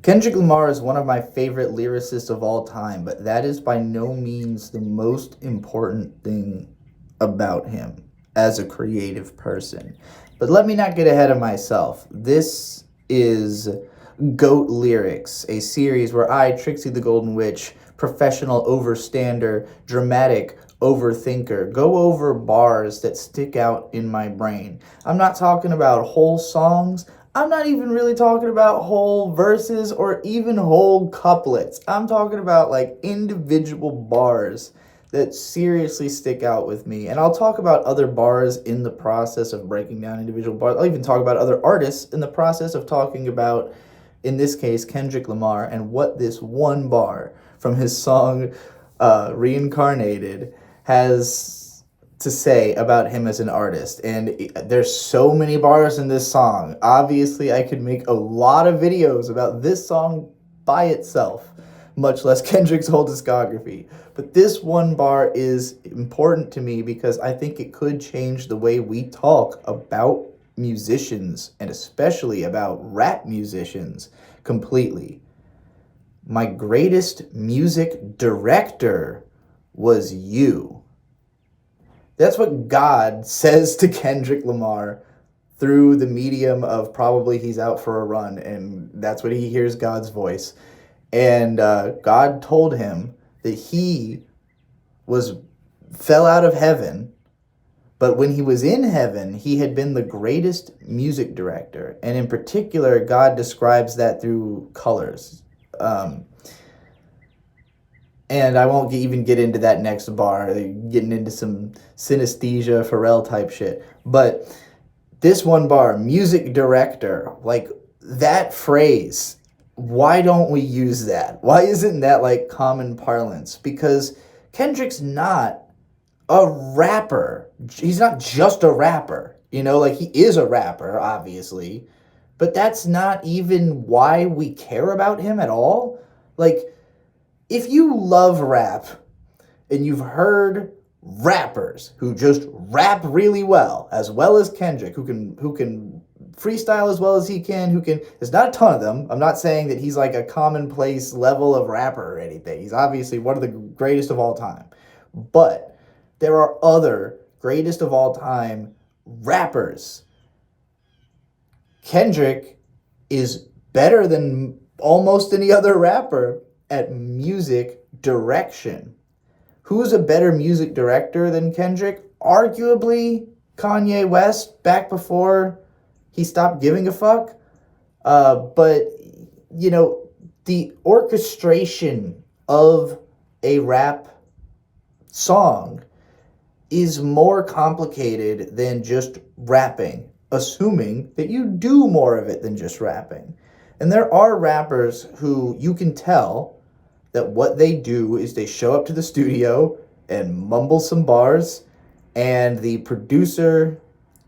Kendrick Lamar is one of my favorite lyricists of all time, but that is by no means the most important thing about him as a creative person. But let me not get ahead of myself. This is Goat Lyrics, a series where I, Trixie the Golden Witch, professional overstander, dramatic overthinker, go over bars that stick out in my brain. I'm not talking about whole songs. I'm not even really talking about whole verses or even whole couplets. I'm talking about like individual bars that seriously stick out with me. And I'll talk about other bars in the process of breaking down individual bars. I'll even talk about other artists in the process of talking about, in this case, Kendrick Lamar and what this one bar from his song Reincarnated has to say about him as an artist. And there's so many bars in this song. Obviously, I could make a lot of videos about this song by itself, much less Kendrick's whole discography. But this one bar is important to me because I think it could change the way we talk about musicians, and especially about rap musicians, completely. My greatest music director was you. That's what God says to Kendrick Lamar through the medium of probably he's out for a run, and that's what he hears God's voice. And God told him that he fell out of heaven, but when he was in heaven, he had been the greatest music director. And in particular, God describes that through colors. And I won't even get into that next bar, getting into some synesthesia, Pharrell type shit. But this one bar, music director, like that phrase, why don't we use that? Why isn't that like common parlance? Because Kendrick's not a rapper. He's not just a rapper. You know, like he is a rapper, obviously. But that's not even why we care about him at all. Like, if you love rap and you've heard rappers who just rap really well as Kendrick, who can freestyle as well as he can, there's not a ton of them. I'm not saying that he's like a commonplace level of rapper or anything. He's obviously one of the greatest of all time. But there are other greatest of all time rappers. Kendrick is better than almost any other rapper at music direction. Who's a better music director than Kendrick? Arguably Kanye West, back before he stopped giving a fuck. But, you know, the orchestration of a rap song is more complicated than just rapping, assuming that you do more of it than just rapping. And there are rappers who you can tell that what they do is they show up to the studio and mumble some bars, and the producer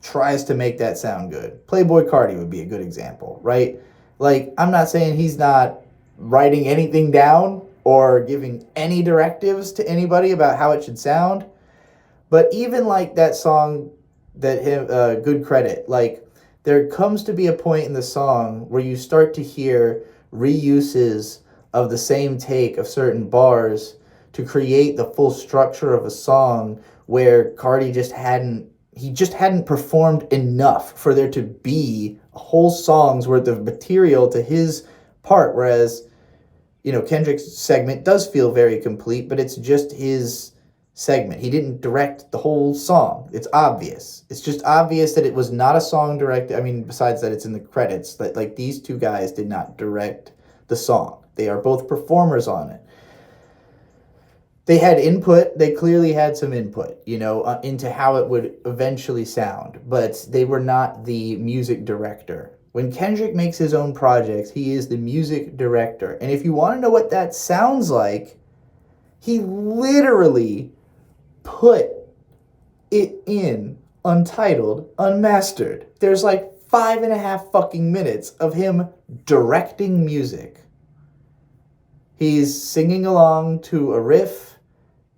tries to make that sound good. Playboi Carti would be a good example, right? Like, I'm not saying he's not writing anything down or giving any directives to anybody about how it should sound, but even like that song that him, Good Credit, like, there comes to be a point in the song where you start to hear reuses of the same take of certain bars to create the full structure of a song, where Cardi just hadn't performed enough for there to be a whole song's worth of material to his part. Whereas, you know, Kendrick's segment does feel very complete, but it's just his segment. He didn't direct the whole song. It's obvious. It's just obvious that it was not a song directed. I mean, besides that, it's in the credits that like these two guys did not direct the song. They are both performers on it. They had input. They clearly had some input, you know, into how it would eventually sound, but they were not the music director. When Kendrick makes his own projects, he is the music director. And if you want to know what that sounds like, he literally put it in Untitled, Unmastered. There's like 5.5 fucking minutes of him directing music. He's singing along to a riff.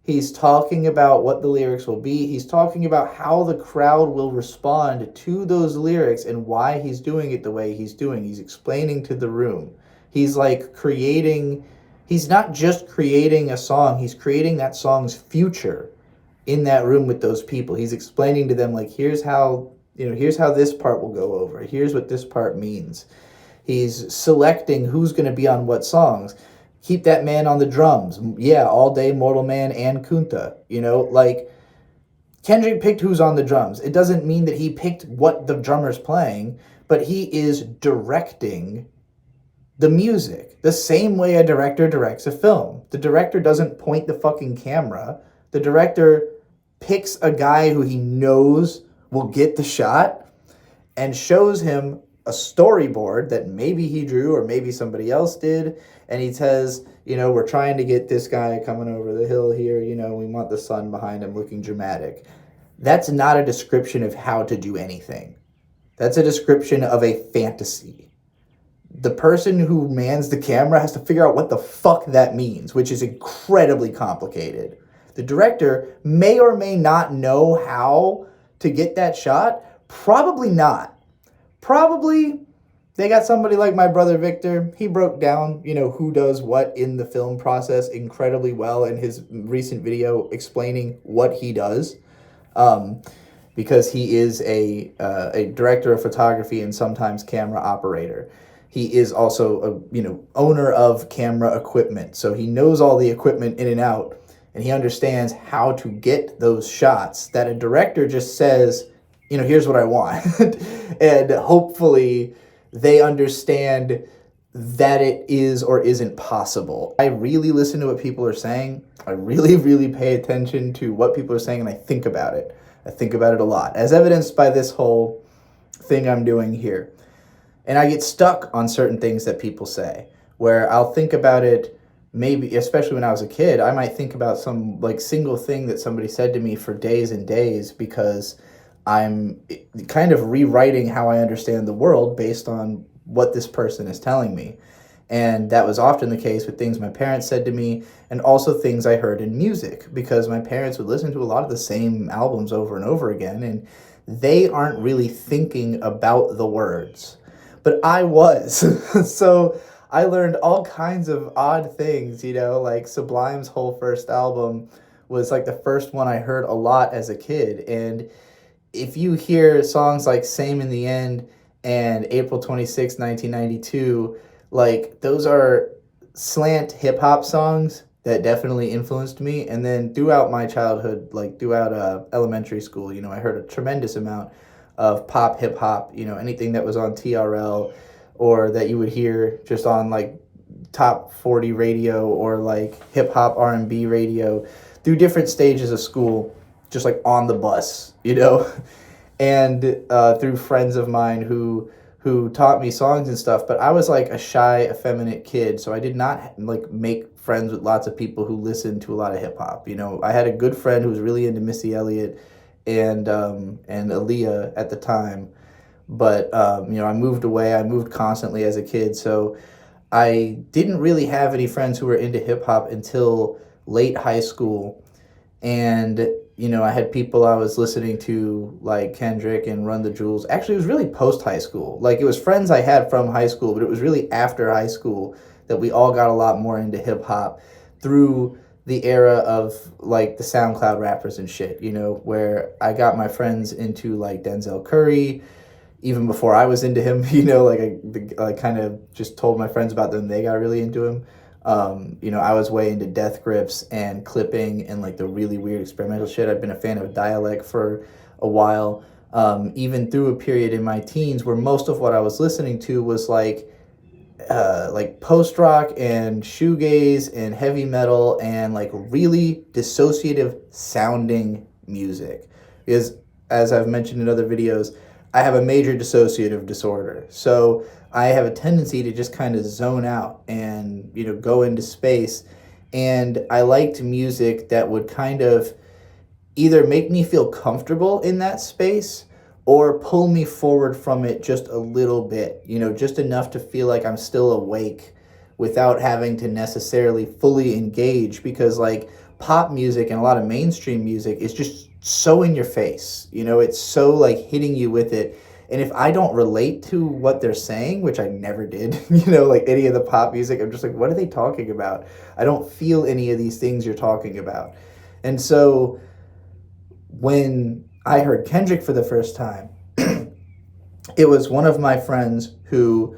He's talking about what the lyrics will be. He's talking about how the crowd will respond to those lyrics and why he's doing it the way he's doing. He's explaining to the room. He's like he's not just creating a song, he's creating that song's future in that room with those people. He's explaining to them, like, here's how this part will go over. Here's what this part means. He's selecting who's going to be on what songs. Keep that man on the drums. Yeah, All Day, Mortal Man, and Kunta. Like, Kendrick picked who's on the drums. It doesn't mean that he picked what the drummer's playing, but he is directing the music the same way a director directs a film. The director doesn't point the fucking camera. The director picks a guy who he knows will get the shot and shows him a storyboard that maybe he drew or maybe somebody else did, and he says, we're trying to get this guy coming over the hill here, we want the sun behind him looking dramatic. That's not a description of how to do anything. That's a description of a fantasy. The person who mans the camera has to figure out what the fuck that means, which is incredibly complicated. The director may or may not know how to get that shot. Probably not. Probably they got somebody like my brother Victor. He broke down, who does what in the film process incredibly well in his recent video explaining what he does. Because he is a director of photography and sometimes camera operator. He is also a owner of camera equipment, so he knows all the equipment in and out, and he understands how to get those shots that a director just says, here's what I want. And hopefully they understand that it is or isn't possible. I really listen to what people are saying. I really, really pay attention to what people are saying, and I think about it. I think about it a lot, as evidenced by this whole thing I'm doing here. And I get stuck on certain things that people say, where I'll think about it, maybe, especially when I was a kid, I might think about some like single thing that somebody said to me for days and days because I'm kind of rewriting how I understand the world based on what this person is telling me. And that was often the case with things my parents said to me and also things I heard in music, because my parents would listen to a lot of the same albums over and over again, and they aren't really thinking about the words. But I was. So I learned all kinds of odd things, like Sublime's whole first album was like the first one I heard a lot as a kid. And if you hear songs like Same in the End and April 26, 1992, like those are slant hip hop songs that definitely influenced me. And then throughout my childhood, like throughout elementary school, I heard a tremendous amount of pop hip hop, anything that was on TRL or that you would hear just on like top 40 radio or like hip hop R&B radio through different stages of school, just like on the bus, and through friends of mine who taught me songs and stuff. But I was like a shy, effeminate kid, so I did not like make friends with lots of people who listened to a lot of hip hop. I had a good friend who was really into Missy Elliott and Aaliyah at the time, but I moved away. I moved constantly as a kid, so I didn't really have any friends who were into hip hop until late high school. And I had people I was listening to like Kendrick and Run the Jewels. Actually, it was really post high school. Like, it was friends I had from high school, but it was really after high school that we all got a lot more into hip hop through the era of like the SoundCloud rappers and shit, where I got my friends into like Denzel Curry, even before I was into him, I kind of just told my friends about them. They got really into him. I was way into Death Grips and clipping and like the really weird experimental shit. I've been a fan of Dialect for a while, even through a period in my teens where most of what I was listening to was like post-rock and shoegaze and heavy metal and like really dissociative sounding music. Because as I've mentioned in other videos, I have a major dissociative disorder. So I have a tendency to just kind of zone out and, go into space. And I liked music that would kind of either make me feel comfortable in that space or pull me forward from it just a little bit, just enough to feel like I'm still awake without having to necessarily fully engage, because like pop music and a lot of mainstream music is just so in your face, it's so like hitting you with it. And if I don't relate to what they're saying, which I never did, you know, like any of the pop music, I'm just like, what are they talking about? I don't feel any of these things you're talking about. And so when I heard Kendrick for the first time, it was one of my friends who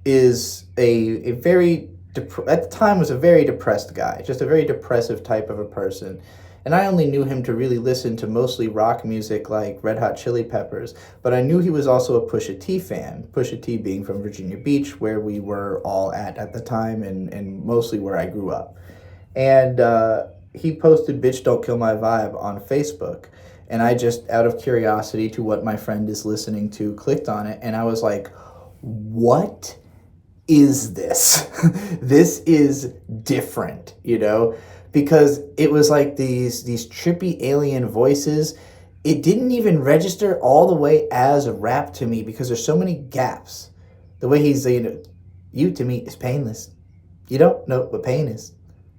is a very at the time was a very depressed guy, just a very depressive type of a person. And I only knew him to really listen to mostly rock music like Red Hot Chili Peppers, but I knew he was also a Pusha T fan. Pusha T being from Virginia Beach, where we were all at the time, and mostly where I grew up. And he posted "Bitch Don't Kill My Vibe" on Facebook. And I just, out of curiosity to what my friend is listening to, clicked on it, and I was like, what is this? This is different, you know? Because it was like these trippy alien voices. It didn't even register all the way as rap to me because there's so many gaps. The way he's, you know, you to me is painless. You don't know what pain is.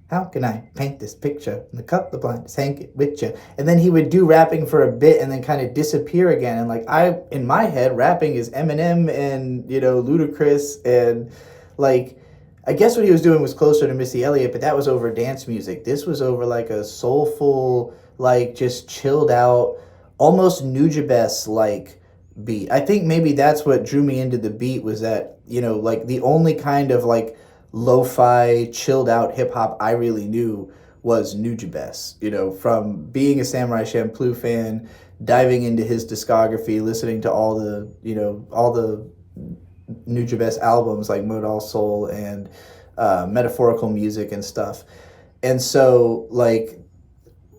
How can I paint this picture? And the colorblind is hang it with you. And then he would do rapping for a bit and then kind of disappear again. And like in my head, rapping is Eminem and, you know, Ludacris, and like, I guess what he was doing was closer to Missy Elliott, but that was over dance music. This was over like a soulful, like just chilled out, almost Nujabes like beat. I think maybe that's what drew me into the beat, was that, you know, like the only kind of like lo-fi chilled out hip hop I really knew was Nujabes, you know, from being a Samurai Champloo fan, diving into his discography, listening to all the, you know, all the Nujabes albums like Modal Soul and Metaphorical Music and stuff. And so like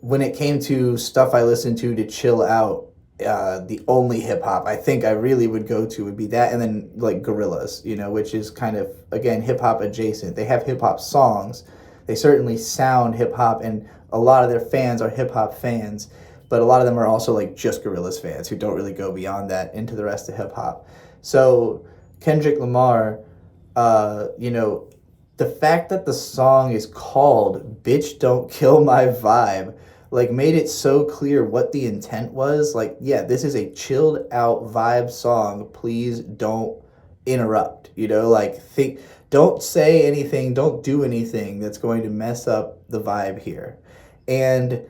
when it came to stuff I listened to chill out, the only hip hop I think I really would go to would be that, and then like Gorillaz, you know, which is kind of, again, hip hop adjacent. They have hip hop songs. They certainly sound hip hop, and a lot of their fans are hip hop fans, but a lot of them are also like just Gorillaz fans who don't really go beyond that into the rest of hip hop. So Kendrick Lamar, you know, the fact that the song is called "Bitch Don't Kill My Vibe" like made it so clear what the intent was. Like, yeah, this is a chilled out vibe song. Please don't interrupt, you know, like don't say anything, don't do anything that's going to mess up the vibe here. And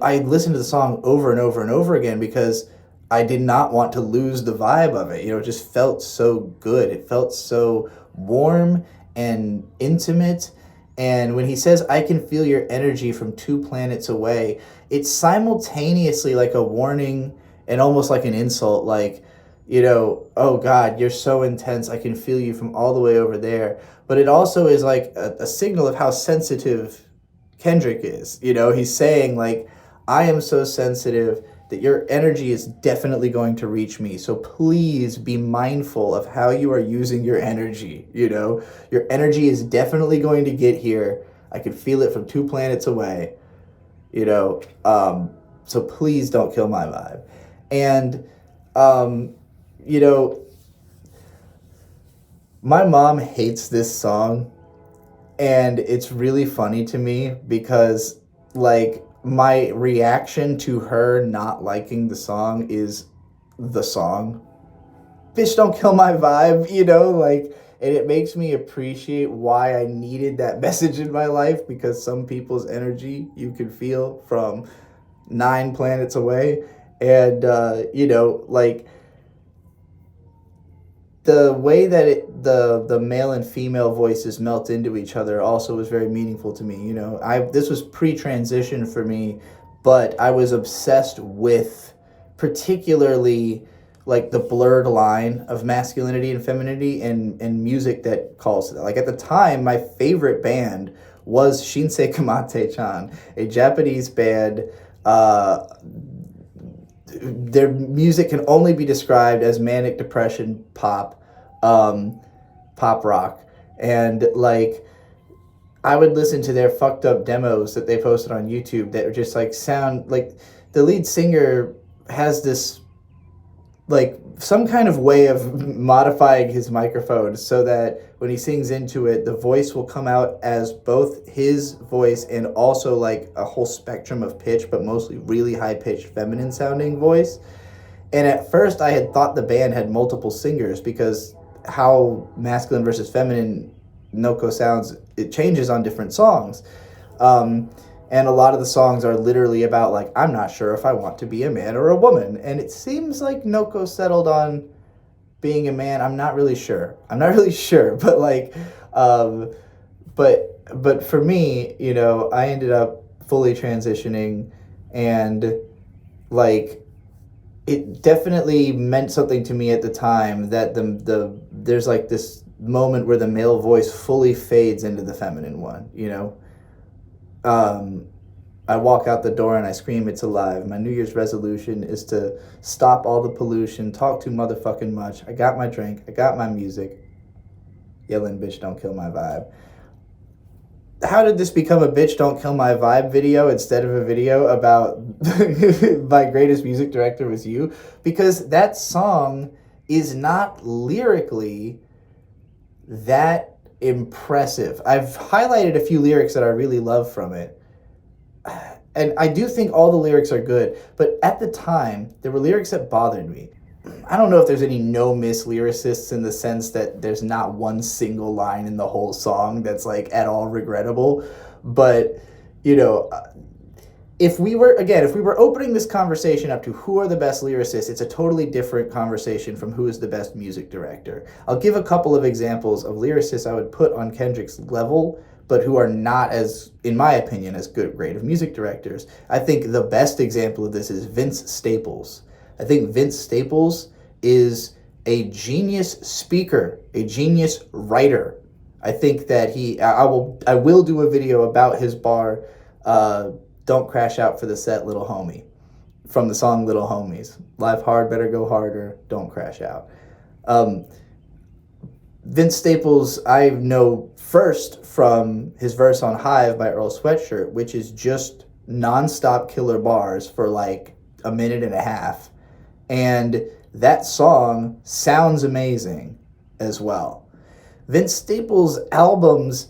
I listened to the song over and over and over again because I did not want to lose the vibe of it. You know, it just felt so good. It felt so warm and intimate. And when he says, "I can feel your energy from 2 planets away," it's simultaneously like a warning and almost like an insult. Like, you know, oh God, you're so intense. I can feel you from all the way over there. But it also is like a signal of how sensitive Kendrick is. You know, he's saying like, I am so sensitive that your energy is definitely going to reach me. So please be mindful of how you are using your energy. You know, your energy is definitely going to get here. I can feel it from 2 planets away, you know, so please don't kill my vibe. And, you know, my mom hates this song, and it's really funny to me because like, my reaction to her not liking the song is the song. Bitch Don't Kill My Vibe, you know, like, and it makes me appreciate why I needed that message in my life, because some people's energy you can feel from 9 planets away. And, you know, like, the way that the male and female voices melt into each other also was very meaningful to me. You know, this was pre-transition for me, but I was obsessed with particularly like the blurred line of masculinity and femininity and music that calls to that. Like at the time, my favorite band was Shinsei Kamate-chan, a Japanese band. Their music can only be described as manic depression pop, pop rock. And like, I would listen to their fucked up demos that they posted on YouTube that were just like sound like the lead singer has this like some kind of way of modifying his microphone so that when he sings into it, the voice will come out as both his voice and also like a whole spectrum of pitch, but mostly really high pitched feminine sounding voice. And at first, I had thought the band had multiple singers because how masculine versus feminine Noko sounds, it changes on different songs. Um, and a lot of the songs are literally about, like, I'm not sure if I want to be a man or a woman. And it seems like Noko settled on being a man. I'm not really sure. But like, um, but for me, I ended up fully transitioning, and like it definitely meant something to me at the time that there's like this moment where the male voice fully fades into the feminine one. Um, I walk out the door and I scream, "It's alive." My New Year's resolution is to stop all the pollution, talk too motherfucking much. I got my drink, I got my music. Yelling, "Bitch, don't kill my vibe." How did this become a "Bitch, don't kill my vibe" video instead of a video about my greatest music director was you? Because that song is not lyrically that impressive. I've highlighted a few lyrics that I really love from it. And I do think all the lyrics are good, but at the time, there were lyrics that bothered me. I don't know if there's any no-miss lyricists in the sense that there's not one single line in the whole song that's like at all regrettable, but if we were opening this conversation up to who are the best lyricists, it's a totally different conversation from who is the best music director. I'll give a couple of examples of lyricists I would put on Kendrick's level, but who are not as, in my opinion, as great of music directors. I think the best example of this is Vince Staples. I think Vince Staples is a genius speaker, a genius writer. I think that I will do a video about his bar, "Don't Crash Out for the Set, Little Homie," from the song Little Homies. Life hard, better go harder, don't crash out. Vince Staples, I know first from his verse on Hive by Earl Sweatshirt, which is just nonstop killer bars for like a minute and a half. And that song sounds amazing as well. Vince Staples' albums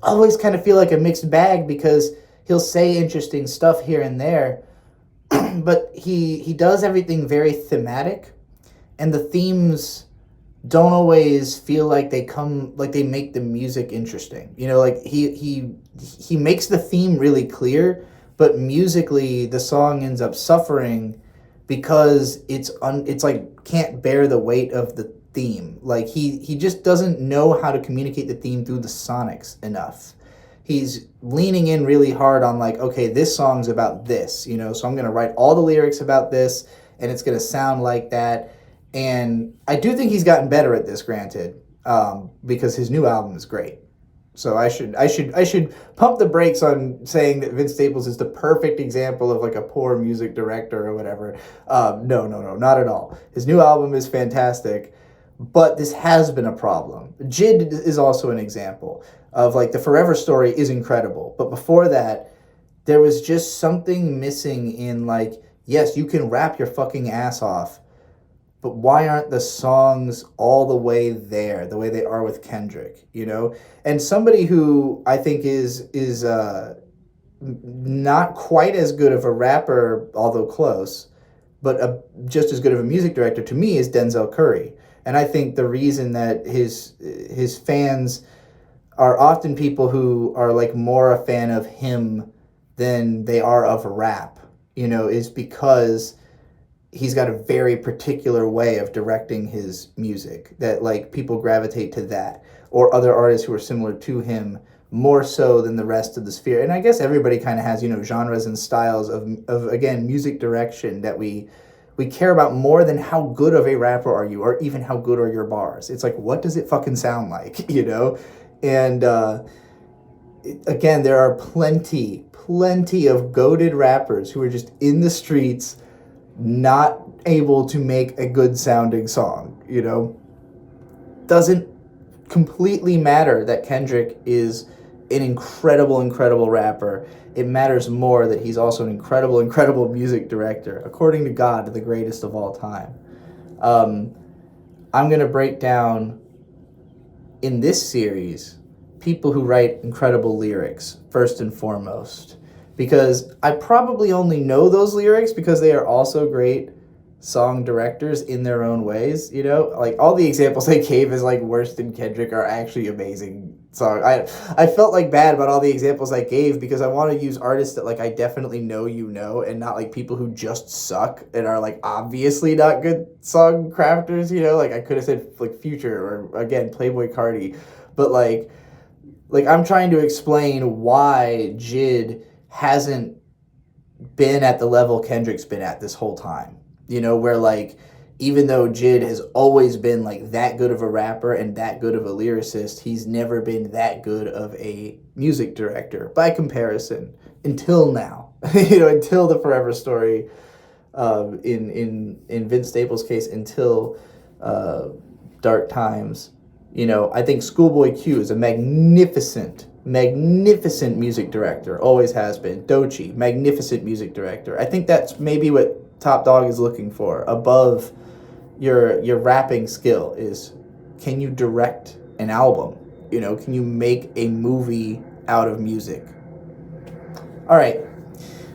always kind of feel like a mixed bag because he'll say interesting stuff here and there, but he does everything very thematic, and the themes don't always feel like they make the music interesting. Like he makes the theme really clear, but musically the song ends up suffering because it's like can't bear the weight of the theme. Like he just doesn't know how to communicate the theme through the sonics enough. He's leaning in really hard on like, okay, this song's about this, so I'm going to write all the lyrics about this and it's going to sound like that. And I do think he's gotten better at this, granted, because his new album is great. So I should pump the brakes on saying that Vince Staples is the perfect example of like a poor music director or whatever. No, not at all. His new album is fantastic, but this has been a problem. Jid is also an example of like the Forever Story is incredible, but before that, there was just something missing in like, yes, you can rap your fucking ass off, but why aren't the songs all the way there, the way they are with Kendrick, And somebody who I think is not quite as good of a rapper, although close, but just as good of a music director to me is Denzel Curry. And I think the reason that his fans are often people who are like more a fan of him than they are of rap, is because he's got a very particular way of directing his music that like people gravitate to that, or other artists who are similar to him more so than the rest of the sphere. And I guess everybody kind of has, genres and styles of again, music direction that we care about more than how good of a rapper are you, or even how good are your bars. It's like, what does it fucking sound like, And again, there are plenty of goated rappers who are just in the streets not able to make a good sounding song, Doesn't completely matter that Kendrick is an incredible rapper. It matters more that he's also an incredible music director, according to God, the greatest of all time. I'm going to break down in this series people who write incredible lyrics first and foremost, because I probably only know those lyrics because they are also great, song directors in their own ways, you know? Like, all the examples I gave as, like, worse than Kendrick are actually amazing songs. I felt, like, bad about all the examples I gave because I want to use artists that, like, I definitely know and not, like, people who just suck and are, like, obviously not good song crafters, you know? Like, I could have said, like, Future or, again, Playboi Carti. But, like, I'm trying to explain why Jid hasn't been at the level Kendrick's been at this whole time. You know, where, like, even though Jid has always been, like, that good of a rapper and that good of a lyricist, he's never been that good of a music director by comparison until now. You know, until the Forever Story, in Vince Staples' case, until Dark Times. You know, I think Schoolboy Q is a magnificent music director, always has been. Doechii, magnificent music director. I think that's maybe what Top Dog is looking for above your rapping skill is, can you direct an album? You know, can you make a movie out of music? All right.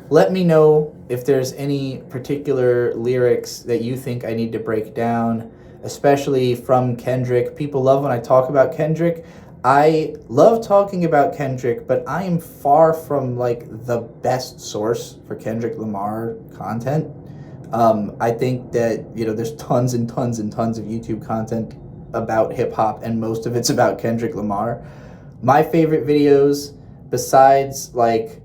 Let me know if there's any particular lyrics that you think I need to break down, especially from Kendrick. People love when I talk about Kendrick. I love talking about Kendrick, but I am far from, like, the best source for Kendrick Lamar content. I think that, you know, there's tons and tons and tons of YouTube content about hip hop, and most of it's about Kendrick Lamar. My favorite videos, besides, like,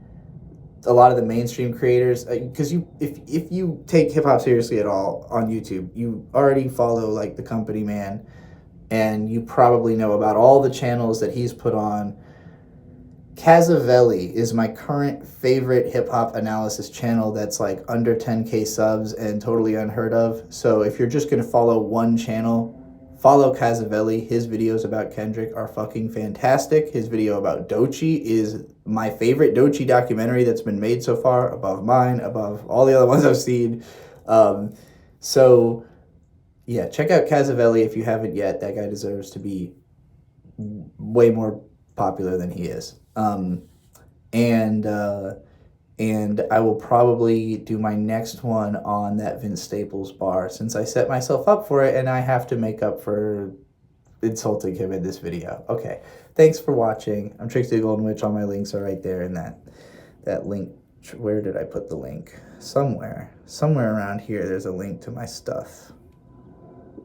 a lot of the mainstream creators, because if you take hip hop seriously at all on YouTube, you already follow, like, the Company Man, and you probably know about all the channels that he's put on. Casavelli is my current favorite hip-hop analysis channel that's, like, under 10K subs and totally unheard of. So if you're just going to follow one channel, follow Casavelli. His videos about Kendrick are fucking fantastic. His video about Doechii is my favorite Doechii documentary that's been made so far, above mine, above all the other ones I've seen. So, yeah, check out Casavelli if you haven't yet. That guy deserves to be way more popular than he is. And I will probably do my next one on that Vince Staples bar, since I set myself up for it and I have to make up for insulting him in this video. Okay, thanks for watching. I'm Trixie the Golden Witch. All my links are right there in that link. Where did I put the link? Somewhere around here there's a link to my stuff.